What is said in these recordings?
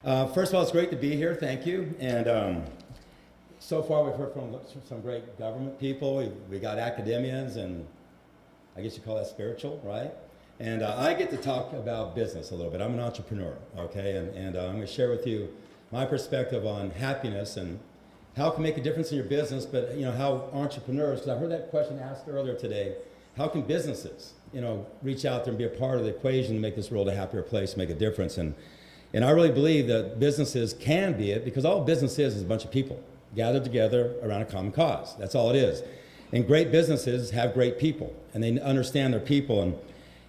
First of all, it's great to be here. Thank you. And so far, we've heard from some great government people. We got academians, and I guess you call that spiritual, right? And I get to talk about business a little bit. I'm an entrepreneur, okay? And I'm going to share with you my perspective on happiness and how it can make a difference in your business, but how entrepreneurs, because I heard that question asked earlier today, how can businesses, reach out there and be a part of the equation to make this world a happier place, make a difference? And I really believe that businesses can be it, because all business is a bunch of people gathered together around a common cause. That's all it is. And great businesses have great people, and they understand their people.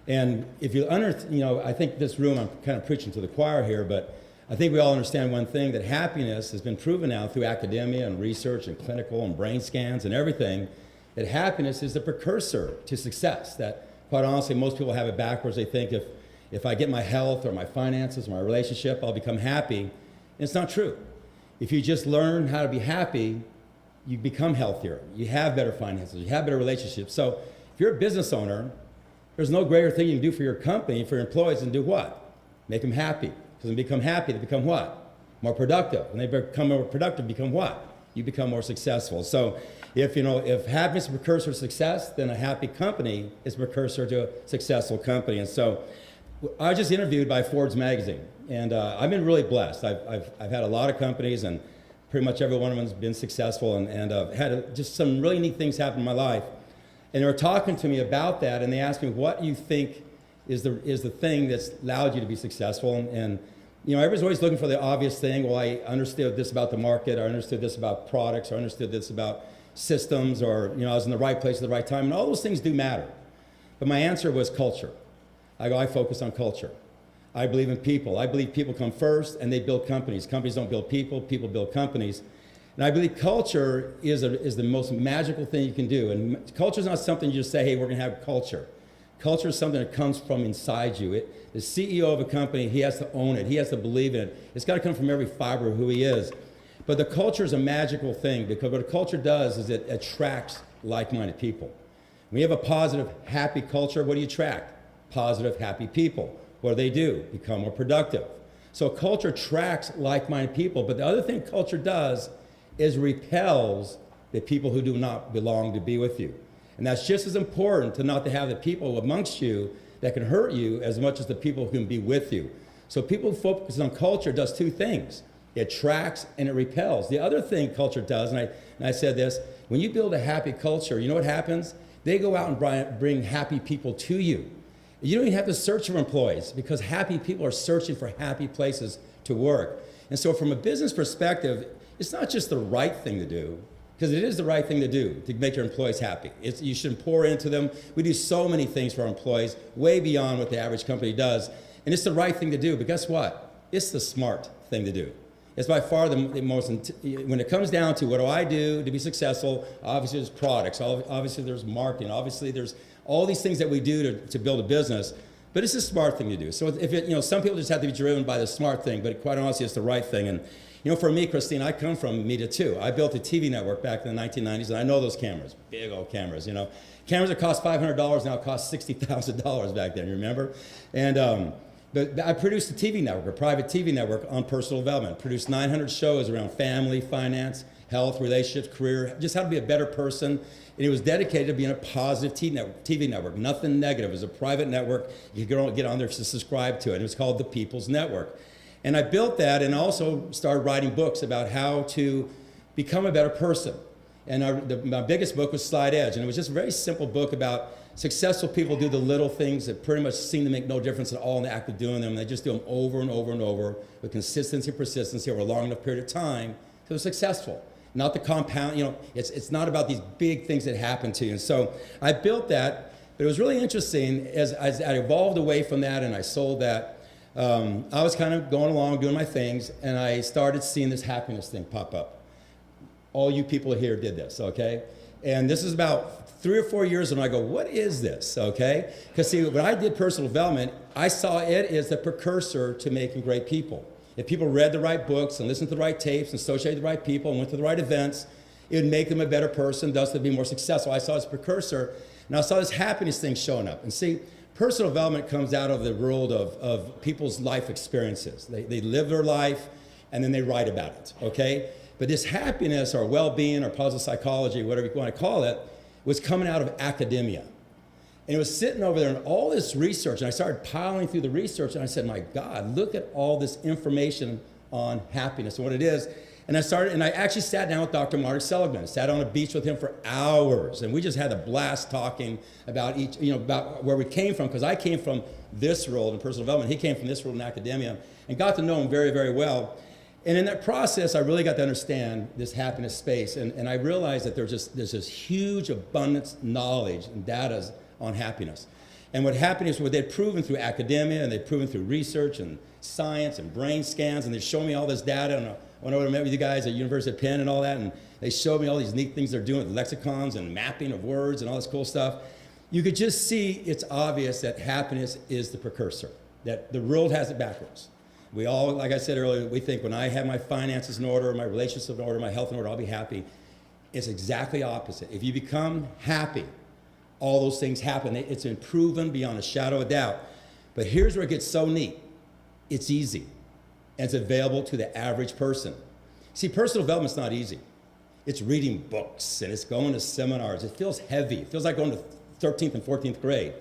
And if you I think this room, I'm kind of preaching to the choir here, but I think we all understand one thing, that happiness has been proven now through academia and research and clinical and brain scans and everything, that happiness is the precursor to success. That, quite honestly, most people have it backwards. They think if I get my health or my finances or my relationship, I'll become happy. And it's not true. If you just learn how to be happy, you become healthier. You have better finances. You have better relationships. So if you're a business owner, there's no greater thing you can do for your company, for your employees, than do what? Make them happy. Because when they become happy, they become what? More productive. When they become more productive, become what? You become more successful. So if happiness is a precursor to success, then a happy company is a precursor to a successful company. And so I was just interviewed by Forbes magazine, and I've been really blessed. I've had a lot of companies, and pretty much every one of them has been successful, and had just some really neat things happen in my life. And they were talking to me about that, and they asked me, what do you think is the thing that's allowed you to be successful? And everybody's always looking for the obvious thing. Well, I understood this about the market, I understood this about products, I understood this about systems, or I was in the right place at the right time, and all those things do matter. But my answer was culture. I focus on culture. I believe in people. I believe people come first, and they build companies. Companies don't build people, people build companies. And I believe culture is the most magical thing you can do. And culture is not something you just say, hey, we're going to have culture. Culture is something that comes from inside you. The CEO of a company, he has to own it. He has to believe in it. It's got to come from every fiber of who he is. But the culture is a magical thing, because what a culture does is it attracts like-minded people. When you have a positive, happy culture, what do you attract? Positive, happy people. What do? Become more productive. So culture attracts like-minded people, but the other thing culture does is repels the people who do not belong to be with you. And that's just as important, to not to have the people amongst you that can hurt you as much as the people who can be with you. So people who focus on culture does two things. It attracts and it repels. The other thing culture does, and I said this, when you build a happy culture, you know what happens? They go out and bring happy people to you. You don't even have to search for employees, because happy people are searching for happy places to work. And so from a business perspective, it's not just the right thing to do, because it is the right thing to do to make your employees happy. You should pour into them. We do so many things for our employees, way beyond what the average company does. And it's the right thing to do, but guess what? It's the smart thing to do. It's by far the most, when it comes down to what do I do to be successful, obviously there's products, obviously there's marketing, obviously there's all these things that we do to build a business, but it's a smart thing to do. So some people just have to be driven by the smart thing, but quite honestly, it's the right thing. And for me, Christine, I come from media too. I built a TV network back in the 1990s, and I know those cameras, big old cameras, Cameras that cost $500 now cost $60,000 back then, you remember? And but I produced a TV network, a private TV network on personal development. Produced 900 shows around family, finance, health, relationships, career, just how to be a better person. And it was dedicated to being a positive TV network, nothing negative. It was a private network. You could get on there to subscribe to it. It was called The People's Network. And I built that, and also started writing books about how to become a better person. And my biggest book was Slide Edge, and it was just a very simple book about successful people do the little things that pretty much seem to make no difference at all in the act of doing them. They just do them over and over and over with consistency and persistency over a long enough period of time till they're successful. Not the compound, it's not about these big things that happen to you. And so I built that, but it was really interesting as I evolved away from that and I sold that. I was kind of going along doing my things, and I started seeing this happiness thing pop up. All you people here did this, okay? And this is about 3 or 4 years, and I go, what is this, okay? Because see, when I did personal development, I saw it as the precursor to making great people. If people read the right books and listened to the right tapes and associated with the right people and went to the right events, it would make them a better person, thus they'd be more successful. I saw it as a precursor, and I saw this happiness thing showing up. And see, Personal development comes out of the world of people's life experiences. They live their life and then they write about it, okay? But this happiness or well-being or positive psychology, whatever you want to call it, was coming out of academia. And it was sitting over there and all this research, and I started piling through the research, and I said, my God, look at all this information on happiness and what it is. And I actually sat down with Dr. Mark Seligman, sat on a beach with him for hours, and we just had a blast talking about about where we came from, because I came from this world in personal development. He came from this world in academia, and got to know him very, very well. And in that process, I really got to understand this happiness space, and I realized that there's this huge abundance knowledge and data on happiness. And what they'd proven through academia, and they'd proven through research and science and brain scans, and they showed me all this data, and I went over and met with you guys at University of Penn and all that, and they showed me all these neat things they're doing with lexicons and mapping of words and all this cool stuff. You could just see it's obvious that happiness is the precursor, that the world has it backwards. We all, like I said earlier, we think when I have my finances in order, my relationships in order, my health in order, I'll be happy. It's exactly opposite. If you become happy, all those things happen. It's been proven beyond a shadow of doubt. But here's where it gets so neat. It's easy, and it's available to the average person. See, personal development's not easy. It's reading books, and it's going to seminars. It feels heavy. It feels like going to 13th and 14th grade.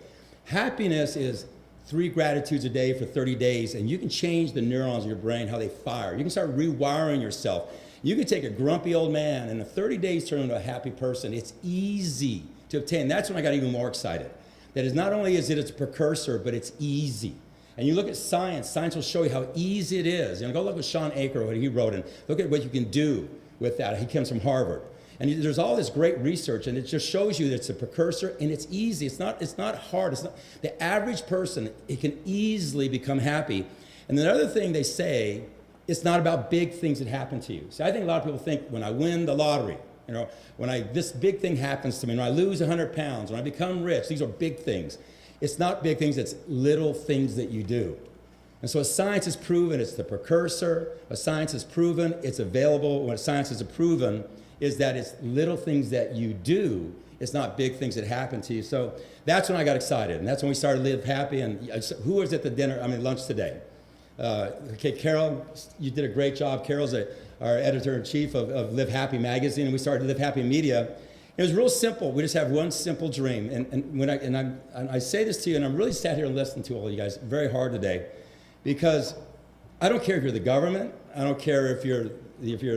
Happiness is 3 gratitudes a day for 30 days, and you can change the neurons in your brain, how they fire. You can start rewiring yourself. You can take a grumpy old man and in 30 days turn him into a happy person. It's easy to obtain. That's when I got even more excited. That is, not only is it's a precursor, but it's easy. And you look at science, science will show you how easy it is. Go look at Sean Aker, what he wrote, and look at what you can do with that. He comes from Harvard. And there's all this great research, and it just shows you that it's a precursor, and it's easy. It's not hard. The average person, it can easily become happy. And the other thing they say, it's not about big things that happen to you. So I think a lot of people think when I win the lottery, when this big thing happens to me, when I lose 100 pounds, when I become rich, these are big things. It's not big things, it's little things that you do. And so science has proven it's the precursor. What science has proven, it's available. What science has proven is that it's little things that you do. It's not big things that happen to you. So that's when I got excited. And that's when we started Live Happy. And who was at the lunch today? Okay, Carol, you did a great job. Carol's our editor-in-chief of Live Happy magazine, and we started Live Happy Media. It was real simple. We just have one simple dream. And I say this to you, and I'm really sat here and listening to all you guys very hard today, because I don't care if you're the government. I don't care if you're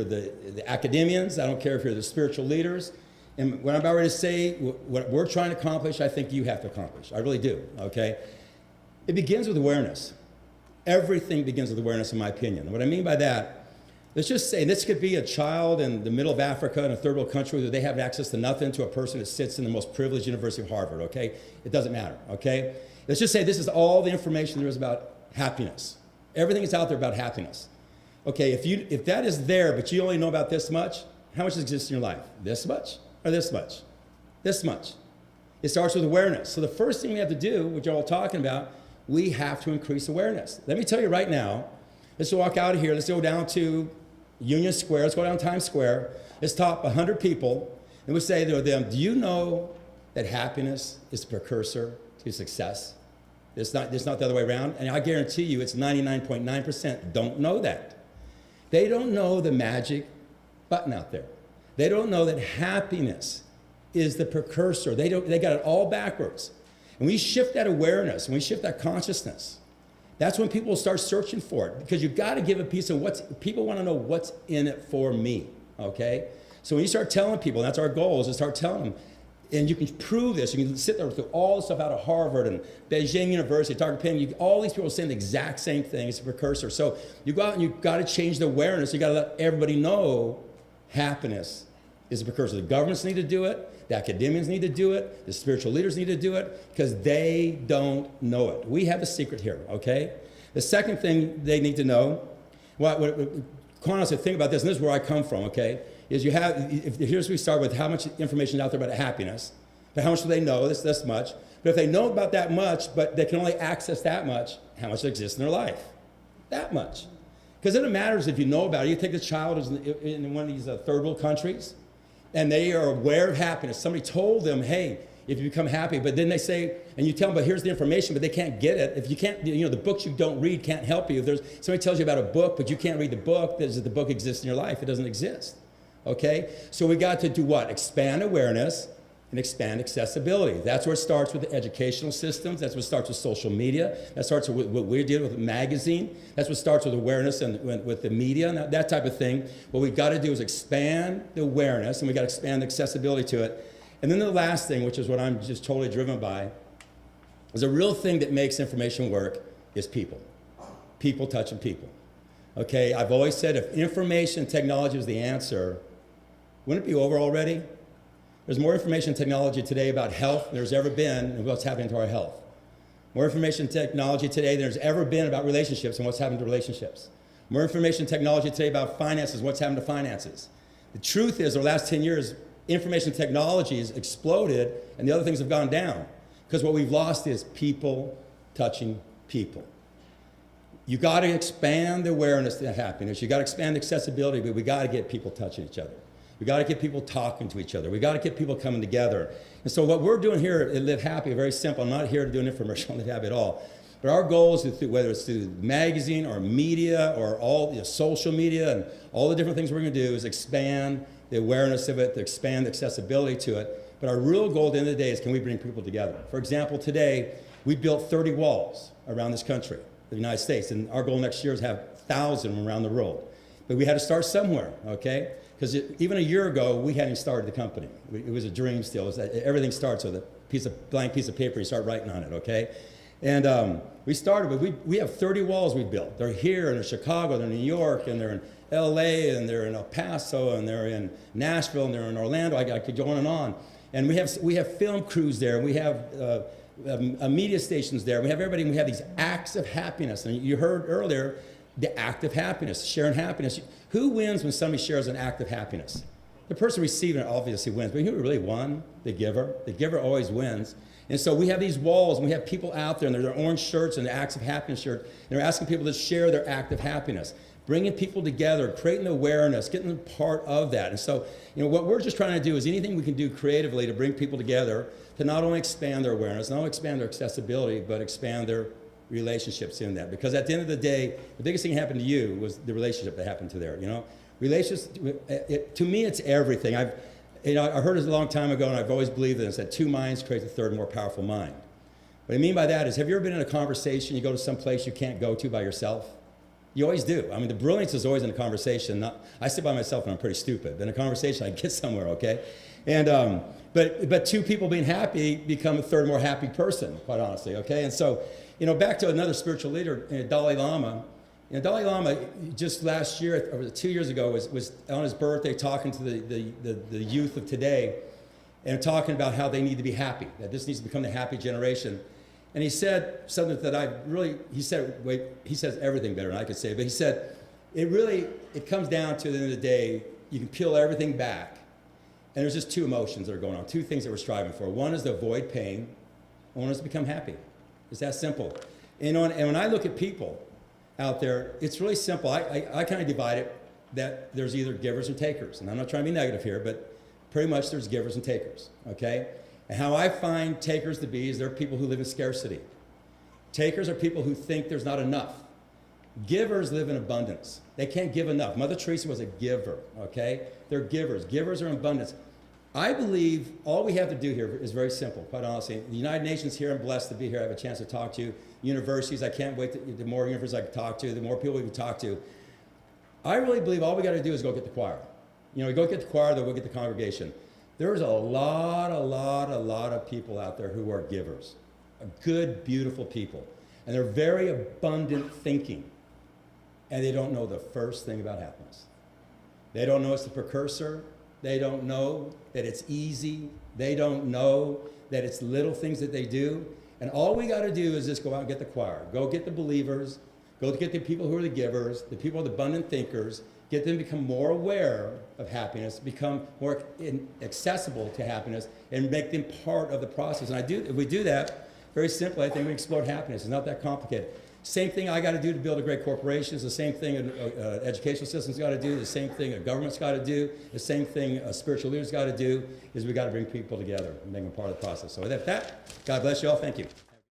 the academians. I don't care if you're the spiritual leaders. And what I'm about ready to say, what we're trying to accomplish, I think you have to accomplish. I really do, okay? It begins with awareness. Everything begins with awareness, in my opinion. And what I mean by that, let's just say this could be a child in the middle of Africa in a third world country where they have access to nothing, to a person that sits in the most privileged University of Harvard, okay? It doesn't matter, okay? Let's just say this is all the information there is about happiness. Everything is out there about happiness. Okay, if that is there, but you only know about this much, how much exists in your life? This much or this much? This much. It starts with awareness. So the first thing we have to do, which you're all talking about, we have to increase awareness. Let me tell you right now, let's walk out of here, let's go down to Union Square, let's go down Times Square, let's top 100 people, and we say to them, do you know that happiness is the precursor to success? It's not the other way around, and I guarantee you it's 99.9% don't know that. They don't know the magic button out there. They don't know that happiness is the precursor. They got it all backwards. And we shift that awareness, and we shift that consciousness. That's when people start searching for it, because you've got to give a piece of people want to know what's in it for me, okay? So when you start telling people, and that's our goal, is to start telling them, and you can prove this. You can sit there through all the stuff out of Harvard and Beijing University, Dr. Penn, all these people saying the exact same thing. It's a precursor. So you go out and you've got to change the awareness. You've got to let everybody know happiness is a precursor. The governments need to do it. The academians need to do it. The spiritual leaders need to do it, because they don't know it. We have a secret here, okay? The second thing they need to know, quite honestly, think about this, and this is where I come from, okay? Is here's where we start with how much information is out there about happiness. But how much do they know? This much. But if they know about that much, but they can only access that much, how much exists in their life? That much. Because then it matters if you know about it. You take a child who's in one of these third world countries, and they are aware of happiness. Somebody told them, hey, if you become happy. But then they say, and you tell them, but here's the information, but they can't get it. If you can't, the books you don't read can't help you. If there's somebody tells you about a book, but you can't read the book, does the book exist in your life? It doesn't exist. Okay? So we got to do what? Expand awareness and expand accessibility. That's where it starts with the educational systems. That's what starts with social media. That starts with what we did with the magazine. That's what starts with awareness and with the media and that type of thing. What we've got to do is expand the awareness, and we've got to expand the accessibility to it. And then the last thing, which is what I'm just totally driven by, is a real thing that makes information work is people. People touching people. Okay, I've always said if information technology is the answer, wouldn't it be over already? There's more information technology today about health than there's ever been and what's happening to our health. More information technology today than there's ever been about relationships and what's happening to relationships. More information technology today about finances, what's happened to finances. The truth is, over the last 10 years, information technology has exploded and the other things have gone down. Because what we've lost is people touching people. You got to expand the awareness to happiness. You got to expand accessibility, but we got to get people touching each other. We got to get people talking to each other. We got to get people coming together. And so what we're doing here at Live Happy, very simple. I'm not here to do an infomercial on Live Happy at all. But our goal is, whether it's through magazine or media or all social media and all the different things we're going to do, is expand the awareness of it, to expand the accessibility to it. But our real goal at the end of the day is, can we bring people together? For example, today, we built 30 walls around this country, the United States. And our goal next year is to have 1,000 around the world. But we had to start somewhere, okay? Because even a year ago, we hadn't started the company. It was a dream still. Everything starts with a blank piece of paper. You start writing on it, okay? And we started, but we have 30 walls we built. They're here, and they're in Chicago, they're in New York, and they're in LA, and they're in El Paso, and they're in Nashville, and they're in Orlando. I could go on and on. And we have film crews there, and we have media stations there. We have everybody, and we have these acts of happiness. And you heard earlier, the act of happiness, sharing happiness. Who wins when somebody shares an act of happiness? The person receiving it obviously wins, but who really won? The giver. The giver always wins. And so we have these walls, and we have people out there, and they're orange shirts and the acts of happiness shirt, and they're asking people to share their act of happiness, bringing people together, creating awareness, getting them part of that. And so, what we're just trying to do is anything we can do creatively to bring people together to not only expand their awareness, not only expand their accessibility, but expand their relationships in that. Because at the end of the day, the biggest thing that happened to you was the relationship that happened to there. Relationships, to me, it's everything. I heard this a long time ago, and I've always believed this, that two minds create a third, more powerful mind. What I mean by that is, have you ever been in a conversation, you go to some place you can't go to by yourself? You always do. I mean, the brilliance is always in a conversation. I sit by myself and I'm pretty stupid. But in a conversation, I get somewhere, okay? And but two people being happy become a third more happy person, quite honestly, okay? And so, back to another spiritual leader, Dalai Lama. Dalai Lama just last year, or 2 years ago, was on his birthday talking to the youth of today, and talking about how they need to be happy, that this needs to become the happy generation. And he said something that he says everything better than I could say, but he said, it comes down to, at the end of the day, you can peel everything back, and there's just two emotions that are going on, two things that we're striving for. One is to avoid pain, and one is to become happy. It's that simple. And when I look at people out there, it's really simple. I kind of divide it that there's either givers or takers. And I'm not trying to be negative here, but pretty much there's givers and takers, okay? And how I find takers to be is they're people who live in scarcity. Takers are people who think there's not enough. Givers live in abundance. They can't give enough. Mother Teresa was a giver, okay? They're givers. Givers are in abundance. I believe all we have to do here is very simple, quite honestly. The United Nations here, I'm blessed to be here. I have a chance to talk to you. Universities, I can't wait. The more universities I can talk to, the more people we can talk to. I really believe all we got to do is go get the choir. We go get the choir, then we'll get the congregation. There's a lot of people out there who are givers. Good, beautiful people. And they're very abundant thinking. And they don't know the first thing about happiness. They don't know it's the precursor. They don't know that it's easy. They don't know that it's little things that they do. And all we got to do is just go out and get the choir. Go get the believers. Go get the people who are the givers, the people who are the abundant thinkers. Get them to become more aware of happiness, become more accessible to happiness, and make them part of the process. And if we do that, very simply, I think we explode happiness. It's not that complicated. Same thing I got to do to build a great corporation is the same thing an educational system's got to do, the same thing a government's got to do, the same thing a spiritual leader's got to do, is we got to bring people together and make them part of the process. So with that, God bless you all. Thank you.